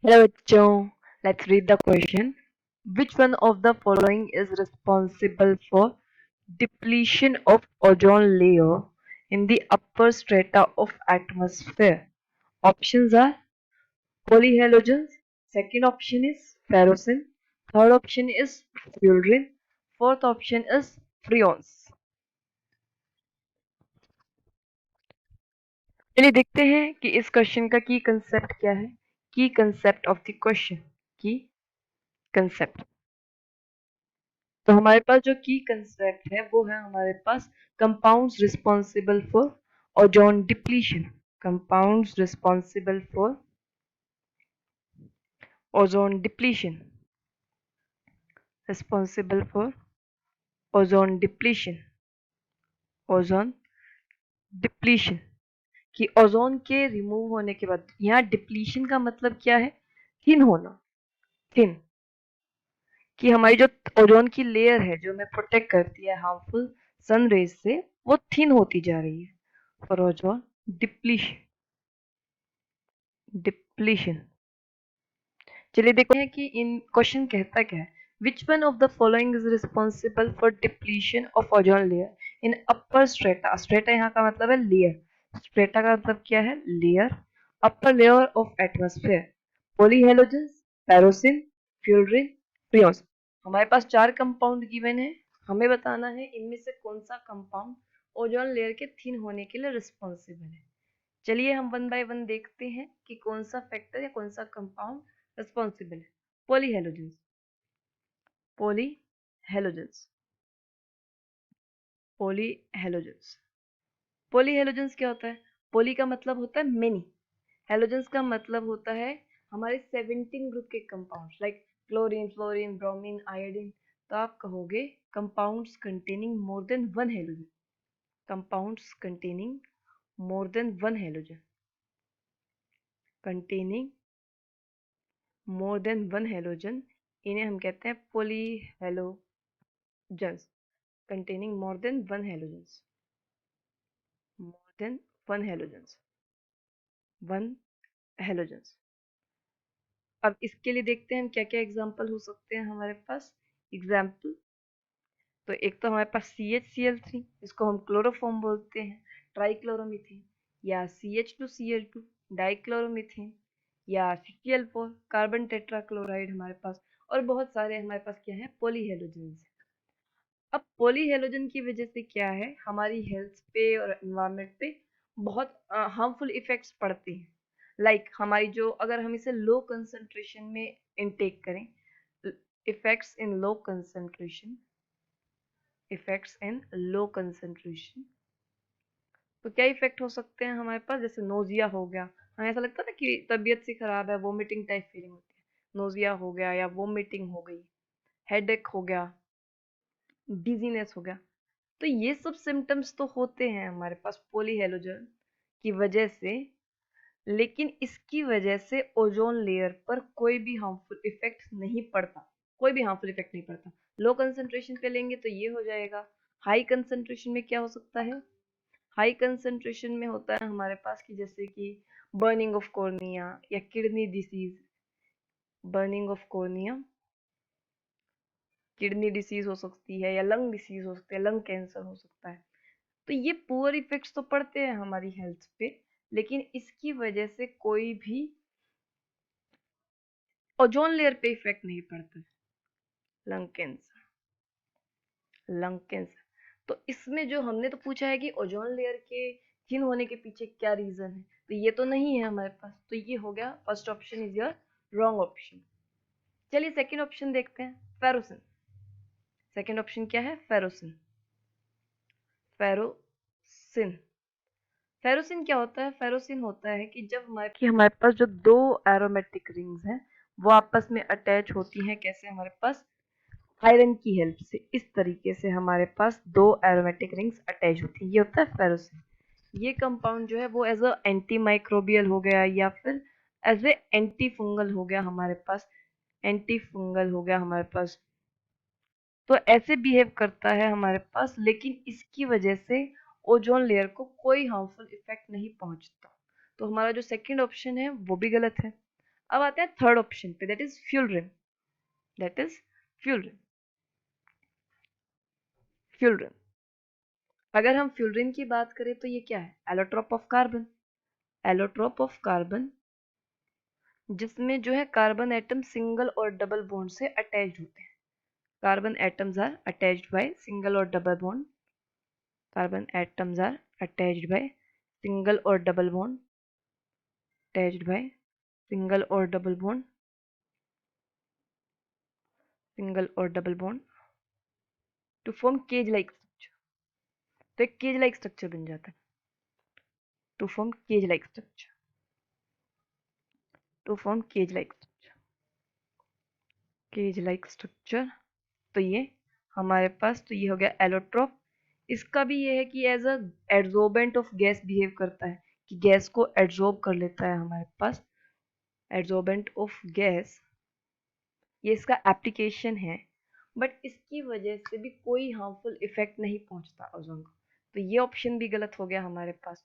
Hello, Joe. Let's read the question. Which one of the following is responsible for depletion of ozone layer in the upper strata of atmosphere? Options are polyhalogens. Second option is ferrocene. Third option is fullerene. Fourth option is freons. चलिए देखते हैं कि इस question का की concept क्या है. की कंसेप्ट ऑफ द क्वेश्चन. की कंसेप्ट. तो हमारे पास जो की कंसेप्ट है वो है हमारे पास compounds responsible for ozone depletion. Compounds responsible for ozone depletion. Responsible for ozone depletion. Ozone depletion कि ओजोन के रिमूव होने के बाद यहाँ डिप्लीशन का मतलब क्या है? थिन होना. थिन कि हमारी जो ओजोन की लेयर है जो हमें प्रोटेक्ट करती है हार्मफुल सन रेज से वो थिन होती जा रही है. For ozone depletion. डिप्लीशन. चलिए देखते हैं कि इन क्वेश्चन कहता क्या है. Which one of the following is responsible for depletion of ozone layer in upper strata. Strata यहाँ का मतलब है लेयर. स्ट्रेटा का मतलब क्या है? Layer. Upper layer of atmosphere. Polyhalogens, पैरोसिन, फ्यूलरिन, फ्रियोन्स. हमारे पास 4 कंपाउंड गिवन है. हमें बताना है इनमें से कौन सा कंपाउंड ओजोन लेयर के थिन होने के लिए रिस्पॉन्सिबल है. चलिए हम वन बाय वन देखते हैं कि कौन सा फैक्टर या कौन सा कंपाउंड रिस्पॉन्सिबल है. पॉलीहेलोजेंस. पॉलीहेलोजेंस. पॉलीहेलोजेंस. पॉलीहेलोजेंस क्या होता है? पॉली का मतलब होता है मेनी. हेलोजेंस का मतलब होता है हमारे 17 ग्रुप के compounds like chlorine, fluorine, bromine, iodine. तो आप कहोगे compounds containing more than one halogen. Compounds containing more than one halogen. Containing more than one halogen इन्हें हम कहते हैं पॉलीहेलोजेंस. containing more than one halogens. More than one halogens. One halogens. अब इसके लिए देखते हैं हम क्या क्या एग्जाम्पल हो सकते हैं हमारे पास. एग्जाम्पल तो एक तो हमारे पास CHCl3 इसको हम क्लोरोफॉर्म बोलते हैं. ट्राइक्लोरोमीथेन या CH2Cl2 डाइक्लोरोमीथेन या CCl4 कार्बन टेट्राक्लोराइड हमारे पास. और बहुत सारे हमारे पास क्या है? पॉलीहेलोजेंस. अब पॉलीहेलोजन की वजह से क्या है हमारी हेल्थ पे और एनवायरनमेंट पे बहुत हार्मफुल इफेक्ट्स पड़ते हैं. लाइक हमारी जो अगर हम इसे लो कंसंट्रेशन में इनटेक करें. इफेक्ट्स इन लो कंसंट्रेशन. इफेक्ट्स इन लो कंसंट्रेशन. तो क्या इफेक्ट हो सकते हैं हमारे पास? जैसे नोजिया हो गया. हमें ऐसा लगता है ना कि तबीयत सी खराब है, वोमिटिंग टाइप फीलिंग होती है. नोजिया हो गया या वोमिटिंग हो गई. हेडेक हो गया. डिजीनेस हो गया. तो ये सब सिम्टम्स तो होते हैं हमारे पास पॉलीहेलोजन की वजह से. लेकिन इसकी वजह से ओजोन लेयर पर कोई भी हार्मफुल इफेक्ट नहीं पड़ता. कोई भी हार्मफुल इफेक्ट नहीं पड़ता. लो कंसंट्रेशन पे लेंगे तो ये हो जाएगा. हाई कंसंट्रेशन में क्या हो सकता है? हाई कंसंट्रेशन में होता है हमारे पास कि जैसे कि बर्निंग ऑफ कॉर्निया या kidney disease. Burning of cornea, kidney disease हो सकती है या लंग डिसीज हो सकती है, लंग कैंसर हो सकता है. तो ये पुअर इफेक्ट्स तो पड़ते हैं हमारी हेल्थ पे. लेकिन इसकी वजह से कोई भी ओजोन लेयर पे इफेक्ट नहीं पड़ता. Lung cancer. Lung cancer. तो इसमें जो हमने तो पूछा है कि ओजोन लेयर के थिन होने के पीछे क्या रीजन है, तो ये तो नहीं है हमारे पास. तो ये हो गया first option is your wrong option. चलिए सेकंड ऑप्शन देखते हैं. फेरोसिन. सेकंड ऑप्शन क्या है? फेरोसिन. फेरोसिन. फेरोसिन क्या होता है? फेरोसिन होता है कि जब हमारे पास जो दो एरोमेटिक रिंग्स हैं वो आपस में अटैच होती हैं. कैसे? हमारे पास आयरन की हेल्प से. इस तरीके से हमारे पास दो एरोमेटिक रिंग्स अटैच होती हैं. ये होता है फेरोसिन. ये कंपाउंड जो है वो एज अ एंटी माइक्रोबियल हो गया या फिर एज ए एंटी फंगल हो गया हमारे पास. एंटी फंगल हो गया हमारे पास. तो ऐसे बिहेव करता है हमारे पास. लेकिन इसकी वजह से ओजोन लेयर को कोई हार्मफुल इफेक्ट नहीं पहुंचता. तो हमारा जो सेकंड ऑप्शन है वो भी गलत है. अब आते हैं थर्ड ऑप्शन पे, that is fullerene. That is fullerene. Fullerene, अगर हम फ्यूलरिन की बात करें तो ये क्या है? Allotrope of carbon. Allotrope of carbon, जिसमें जो है कार्बन एटम सिंगल और डबल बॉन्ड से अटैच्ड होते हैं। Carbon atoms are attached by single और double bond. Carbon atoms are attached by single और double bond. Attached by single और डबल बॉन्ड। सिंगल और double bond to form cage like structure. तो एक cage like structure बन जाता है। To form cage like structure. To form cage like structure. Cage like structure. तो ये हमारे पास, तो ये हो गया एलोट्रोप। इसका भी ये है कि as a adsorbent of gas behave करता है, कि गैस को एड्सॉर्ब कर लेता है हमारे पास। एड्सॉर्बेंट ऑफ गैस, ये इसका एप्लीकेशन है, बट इसकी वजह से भी कोई हार्मफुल इफेक्ट नहीं पहुंचता ओजोन को। तो ये ऑप्शन भी गलत हो गया हमारे पास।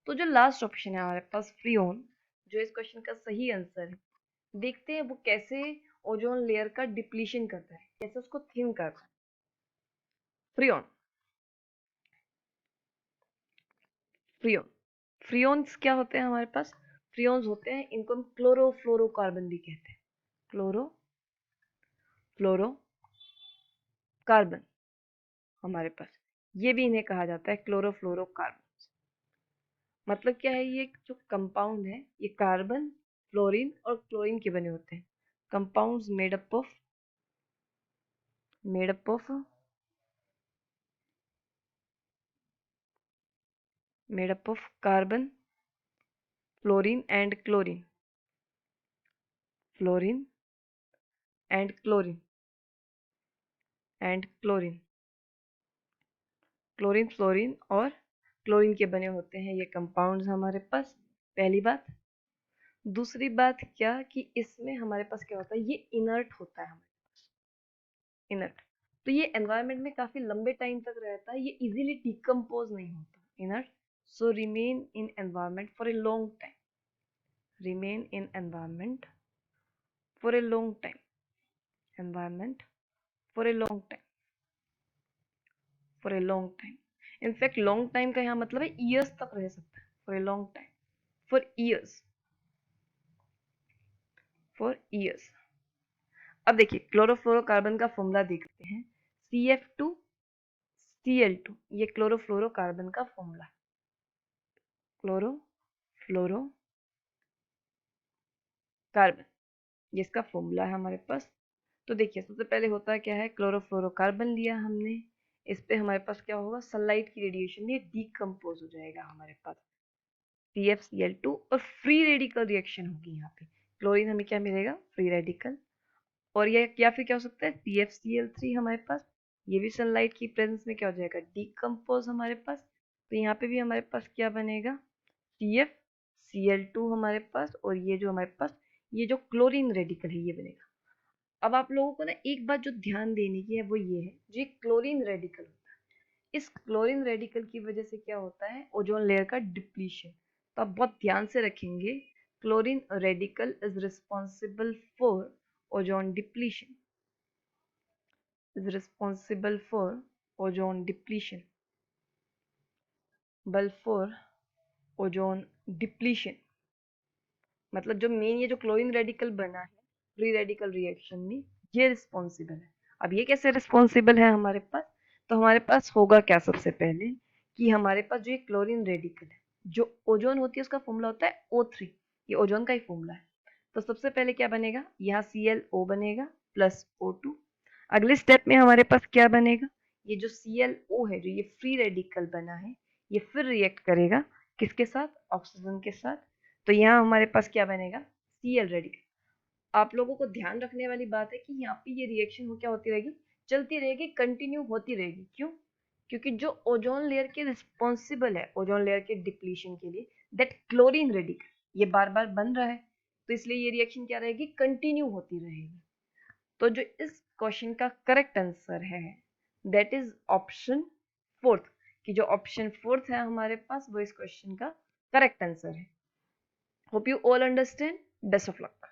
तो जो लास्ट ऑप्शन है हमारे पास फ्रीऑन, जो इस क्वेश्चन का सही आंसर है, देखते हैं वो कैसे ओजोन लेयर का डिप्लीशन करता है, कैसे उसको थिन करता है। फ्रीऑन। फ्रीऑन, फ्रीऑन्स क्या होते हैं हमारे पास? फ्रीऑन्स होते हैं, इनको हम क्लोरोफ्लोरोकार्बन भी कहते हैं। क्लोरोफ्लोरोकार्बन हमारे पास, ये भी इन्हें कहा जाता है क्लोरोफ्लोरोकार्बन। मतलब क्या है? ये जो कंपाउंड है, ये कार्बन, फ्लोरीन और क्लोरीन के बने होते हैं। Compounds made up of carbon, fluorine and chlorine. Fluorine and chlorine and chlorine. Chlorine, fluorine और क्लोरीन के बने होते हैं ये कंपाउंड्स हमारे पास। पहली बात। दूसरी बात क्या कि इसमें हमारे पास क्या होता है? ये इनर्ट होता है हमारे पास। इनर्ट, तो ये एनवायरनमेंट में काफी लंबे टाइम तक रहता है, ये इजीली डिकम्पोज नहीं होता। Inert, so remain in environment for a long time. Remain in environment for a long time. Environment for a long time. For a long time, in fact long time का यहाँ मतलब है ईयर्स तक रह सकता है। For a long time, for years, for years. अब देखिए क्लोरोफ्लोरोकार्बन का फॉर्मूला देखते हैं, CF2Cl2, ये क्लोरोफ्लोरोकार्बन का फॉर्मूला। क्लोरोफ्लोरोकार्बन, ये इसका फॉर्मूला है हमारे पास। तो देखिए सबसे पहले होता क्या है, क्लोरोफ्लोरोकार्बन लिया हमने, इस पे हमारे पास क्या होगा? सनलाइट की रेडिएशन, ये डीकम्पोज हो जाएगा हमारे पास CFCl2, और फ्री रेडिकल रिएक्शन होगी यहाँ पे। क्लोरीन हमें क्या मिलेगा? Free radical. और ये या फिर क्या हो सकता है? CFCl3 हमारे पास, ये भी सनलाइट की प्रेजेंस में क्या हो जाएगा? डीकम्पोज हमारे पास। तो यहाँ पे भी हमारे पास क्या बनेगा? CFCl2 हमारे पास, और ये जो हमारे पास ये जो क्लोरीन रेडिकल है ये बनेगा। अब आप लोगों को ना एक बात जो ध्यान देने की है वो ये है, जो क्लोरीन रेडिकल होता है, इस क्लोरीन रेडिकल की वजह से क्या होता है? ओजोन लेयर का डिप्लीशन। तो आप बहुत ध्यान से रखेंगे, chlorine radical is responsible for ozone depletion. is responsible for ozone depletion. बल फॉर ओजोन डिप्लीशन, मतलब जो मेन ये जो क्लोरीन रेडिकल बना है फ्री रेडिकल रिएक्शन में, ये रिस्पॉन्सिबल है। अब ये कैसे रिस्पॉन्सिबल है हमारे पास? तो हमारे पास होगा क्या सबसे पहले, कि हमारे पास जो ये क्लोरीन रेडिकल है, जो ओजोन होती है उसका फॉर्मूला होता है O3, ये ओजोन का ही फॉर्मूला है। तो सबसे पहले क्या बनेगा? यहाँ ClO बनेगा प्लस O2। अगले स्टेप में हमारे पास क्या बनेगा? ये जो ClO है, जो ये फ्री रेडिकल बना है, ये फिर रिएक्ट करेगा किसके साथ? ऑक्सीजन के साथ। तो यहाँ हमारे पास क्या बनेगा? Cl radical. आप लोगों को ध्यान रखने वाली बात है कि यहाँ पे ये रिएक्शन हो क्या होती रहेगी? चलती रहेगी, कंटिन्यू होती रहेगी। क्यों? क्योंकि जो ओजोन लेयर के रिस्पॉन्सिबल है ओजोन लेयर के डिप्लीशन के लिए, दैट क्लोरीन रेडिकल, ये बार बार बन रहा है, तो इसलिए ये रिएक्शन क्या रहेगी? कंटिन्यू होती रहेगी। तो जो इस क्वेश्चन का करेक्ट आंसर है दैट इज ऑप्शन फोर्थ, कि जो ऑप्शन फोर्थ है हमारे पास वो इस क्वेश्चन का करेक्ट आंसर है। Hope you all understand. Best of luck.